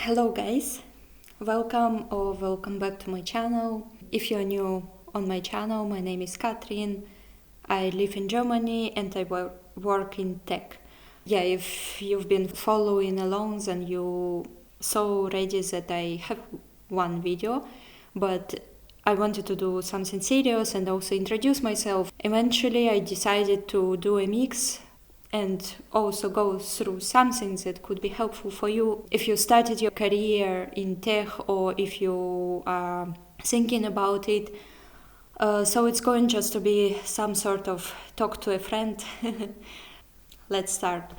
Hello guys, welcome back to my channel. If you're new on my channel, my name is Katrin. I live in Germany and I work in tech. Yeah, if you've been following along, then you saw already that I have one video, but I wanted to do something serious and also introduce myself. Eventually I decided to do a mix and also go through something that could be helpful for you if you started your career in tech or if you are thinking about it. So it's going just to be some sort of talk to a friend. Let's start.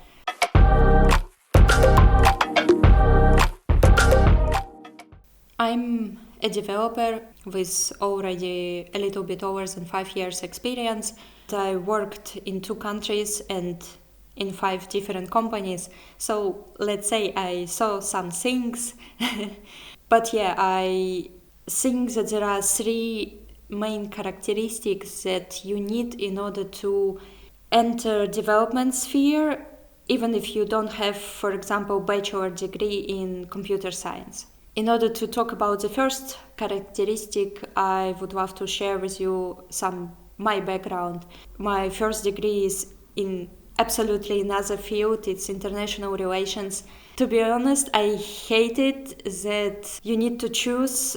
I'm a developer with already a little bit over than 5 years experience. I worked in 2 countries and in 5 different companies. So let's say I saw some things. But yeah, I think that there are 3 main characteristics that you need in order to enter development sphere, even if you don't have, for example, bachelor degree in computer science. In order to talk about the first characteristic, I would love to share with you my background. My first degree is in absolutely another field, it's international relations. To be honest, I hated that you need to choose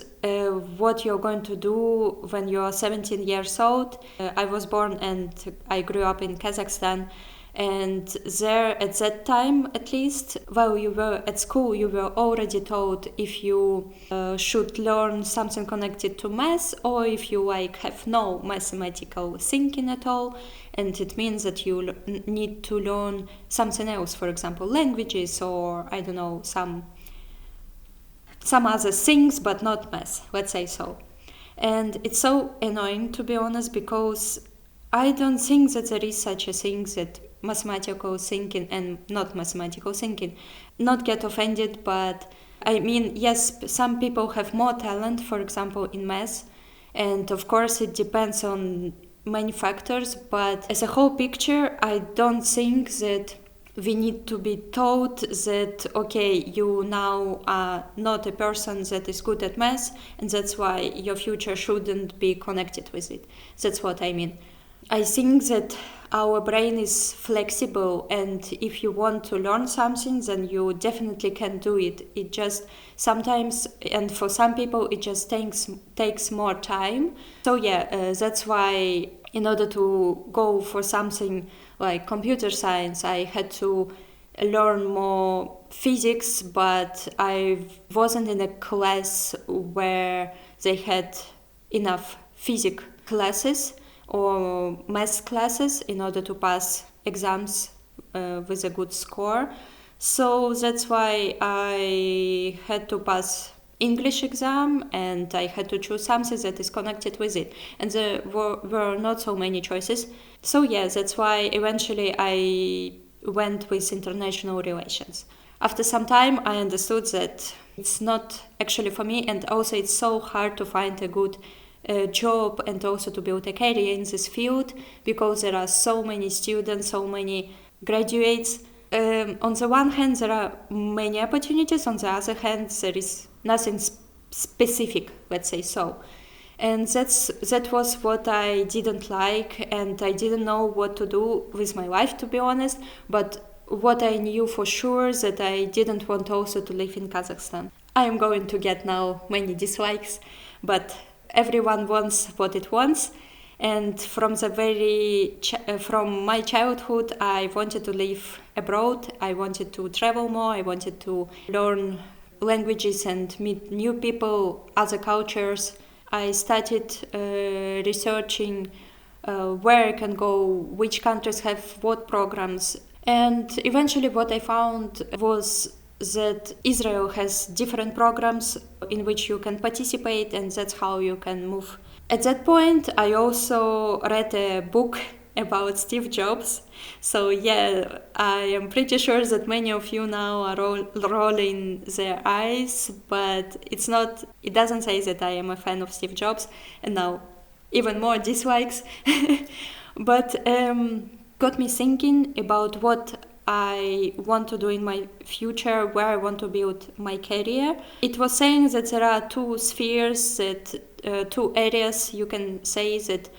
what you're going to do when you're 17 years old. I was born and I grew up in Kazakhstan. And there, at that time at least, while you were at school, you were already told if you should learn something connected to math or if you have no mathematical thinking at all. And it means that you need to learn something else, for example, languages or, I don't know, some other things, but not math, let's say so. And it's so annoying, to be honest, because I don't think that there is such a thing that mathematical thinking and not mathematical thinking. Not get offended, but I mean, yes, some people have more talent, for example, in math, and of course it depends on many factors, but as a whole picture, I don't think that we need to be taught that, okay, you now are not a person that is good at math, and that's why your future shouldn't be connected with it. That's what I mean. I think that our brain is flexible, and if you want to learn something, then you definitely can do it. It just sometimes, and for some people, it just takes more time. So yeah, that's why in order to go for something like computer science, I had to learn more physics, but I wasn't in a class where they had enough physics classes or math classes in order to pass exams with a good score. So that's why I had to pass English exam and I had to choose something that is connected with it. And there were not so many choices. So yeah, that's why eventually I went with international relations. After some time, I understood that it's not actually for me, and also it's so hard to find a good job and also to build a career in this field because there are so many students, so many graduates. On the one hand, there are many opportunities. On the other hand, there is nothing specific, let's say so. And that was what I didn't like, and I didn't know what to do with my life, to be honest. But what I knew for sure that I didn't want also to live in Kazakhstan. I am going to get now many dislikes, but everyone wants what it wants. And from my childhood, I wanted to live abroad. I wanted to travel more. I wanted to learn languages and meet new people, other cultures. I started researching where I can go, which countries have what programs. And eventually what I found was that Israel has different programs in which you can participate, and that's how you can move. At that point, I also read a book about Steve Jobs. So yeah, I am pretty sure that many of you now are rolling their eyes, but it doesn't say that I am a fan of Steve Jobs, and now even more dislikes. But got me thinking about what I want to do in my future, where I want to build my career. It was saying that there are two spheres, two areas you can say that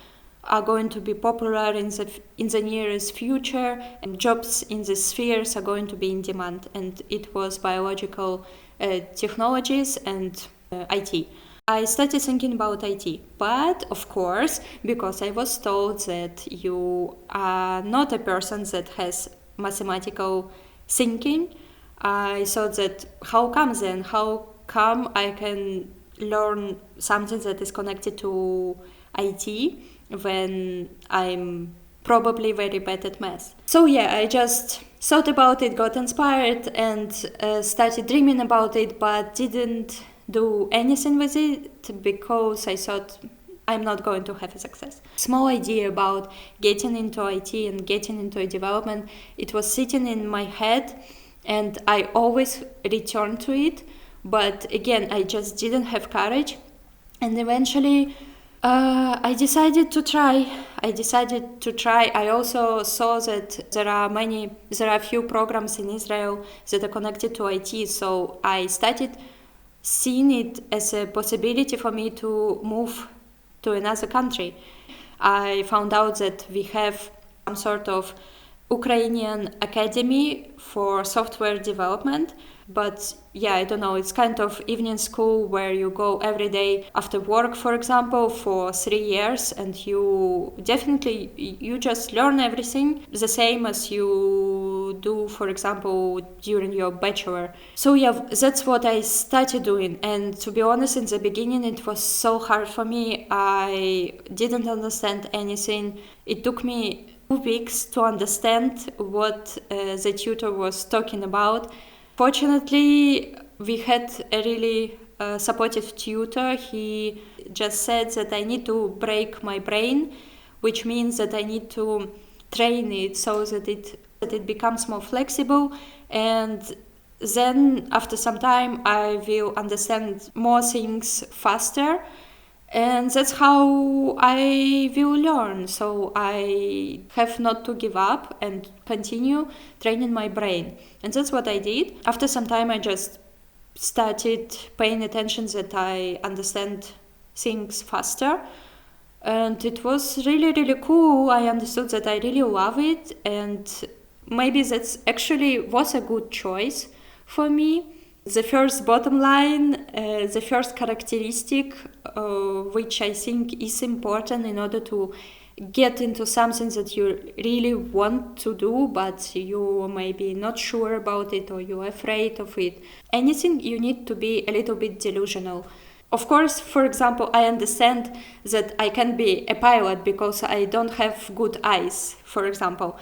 are going to be popular in the nearest future, and jobs in these spheres are going to be in demand, and it was biological technologies and IT. I started thinking about IT, but of course, because I was told that you are not a person that has mathematical thinking, I thought that how come I can learn something that is connected to IT when I'm probably very bad at math. So yeah, I just thought about it, got inspired, and started dreaming about it, but didn't do anything with it because I thought I'm not going to have a success. Small idea about getting into IT and getting into development, it was sitting in my head and I always returned to it, but again, I just didn't have courage, and eventually I decided to try. I also saw that there are a few programs in Israel that are connected to IT, so I started seeing it as a possibility for me to move to another country. I found out that we have some sort of Ukrainian academy for software development, but yeah, I don't know, it's kind of evening school where you go every day after work, for example, for 3 years, and you just learn everything the same as you do, for example, during your bachelor. So yeah, that's what I started doing, and to be honest, in the beginning it was so hard for me. I didn't understand anything. It took me 2 weeks to understand what the tutor was talking about. Fortunately, we had a really supportive tutor. He just said that I need to break my brain, which means that I need to train it so that it becomes more flexible, and then after some time I will understand more things faster, and that's how I will learn. So I have not to give up and continue training my brain. And that's what I did. After some time, I just started paying attention that I understand things faster. And it was really, really cool. I understood that I really love it. And maybe that's actually was a good choice for me. The first bottom line, the first characteristic, which I think is important in order to get into something that you really want to do, but you may be not sure about it or you're afraid of it. Anything, you need to be a little bit delusional. Of course, for example, I understand that I can be a pilot because I don't have good eyes, for example.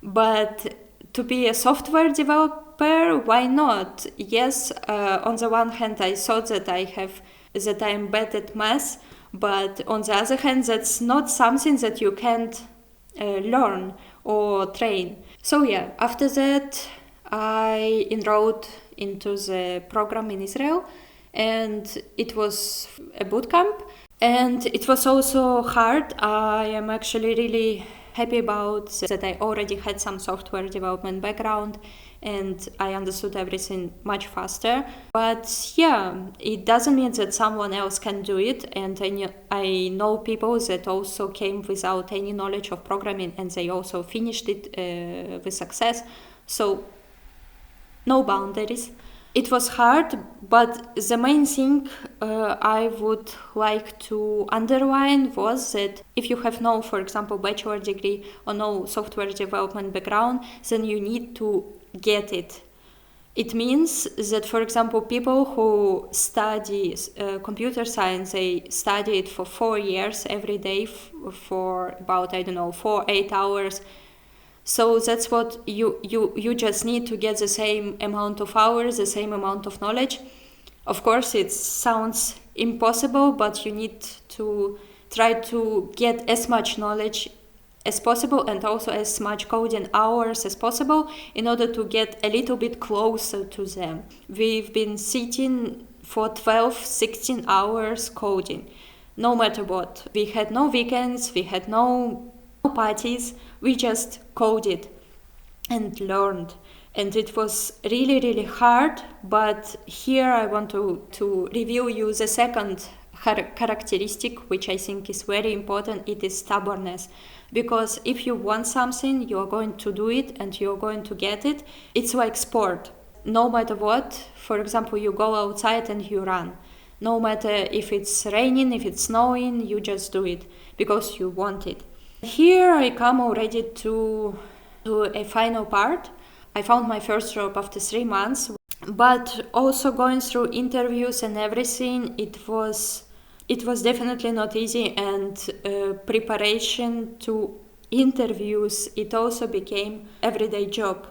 But to be a software developer, why not? Yes, on the one hand, I thought that I'm bad at math, but on the other hand, that's not something that you can't learn or train. So yeah, after that, I enrolled into the program in Israel, and it was a boot camp, and it was also hard. I am actually really happy about that. I already had some software development background and I understood everything much faster. But yeah, it doesn't mean that someone else can do it, and I know people that also came without any knowledge of programming and they also finished it with success. So no boundaries. It was hard, but the main thing I would like to underline was that if you have no, for example, bachelor degree or no software development background, then you need to get it. It means that, for example, people who study computer science, they study it for 4 years every day for about, 4-8 hours. So that's what you just need to get the same amount of hours, the same amount of knowledge. Of course, it sounds impossible, but you need to try to get as much knowledge as possible and also as much coding hours as possible in order to get a little bit closer to them. We've been sitting for 12-16 hours coding, no matter what. We had no weekends, we had no parties, we just coded. and learned. And it was really, really hard, but here I want to review you the second characteristic, which I think is very important. It is stubbornness. Because if you want something, you're going to do it and you're going to get it. It's like sport. No matter what, for example, you go outside and you run. No matter if it's raining, if it's snowing, you just do it because you want it. Here I come already to a final part. I found my first job after 3 months, but also going through interviews and everything, it was definitely not easy, and preparation to interviews, it also became everyday job.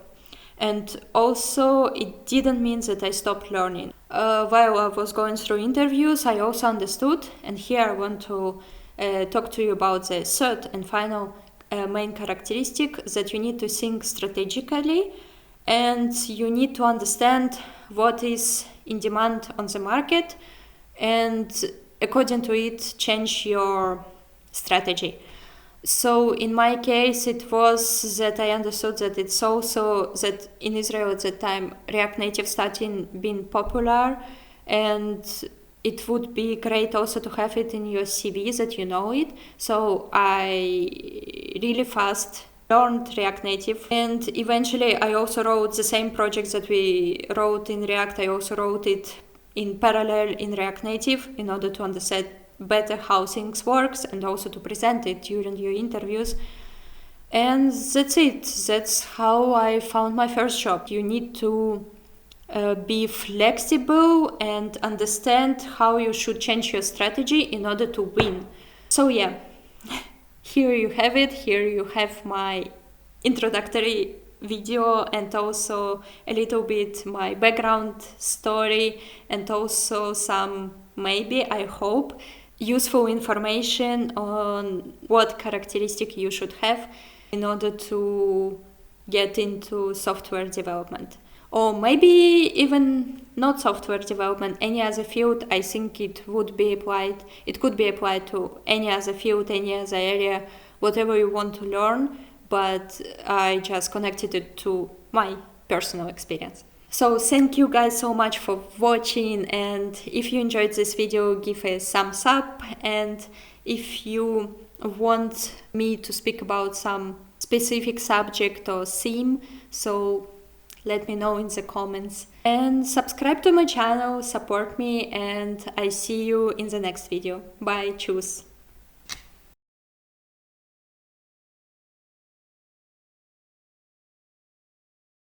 And also it didn't mean that I stopped learning. While I was going through interviews, I also understood, and here I want to talk to you about the third and final main characteristic, that you need to think strategically and you need to understand what is in demand on the market, and according to it change your strategy. So in my case, it was that I understood that it's also that in Israel at that time React Native started being popular, and it would be great also to have it in your CV that you know it. So I really fast learned React Native, and eventually I also wrote the same project that we wrote in React. I also wrote it in parallel in React Native in order to understand better how things works and also to present it during your interviews. And that's it. That's how I found my first job. You need to be flexible and understand how you should change your strategy in order to win. So yeah, here you have it. Here you have my introductory video and also a little bit my background story, and also some, maybe, I hope, useful information on what characteristic you should have in order to get into software development. Or maybe even not software development, any other field. I think it could be applied to any other field, any other area, whatever you want to learn, but I just connected it to my personal experience. So thank you guys so much for watching, and if you enjoyed this video, give a thumbs up, and if you want me to speak about some specific subject or theme, so let me know in the comments. And subscribe to my channel, support me, and I see you in the next video. Bye, tschüss.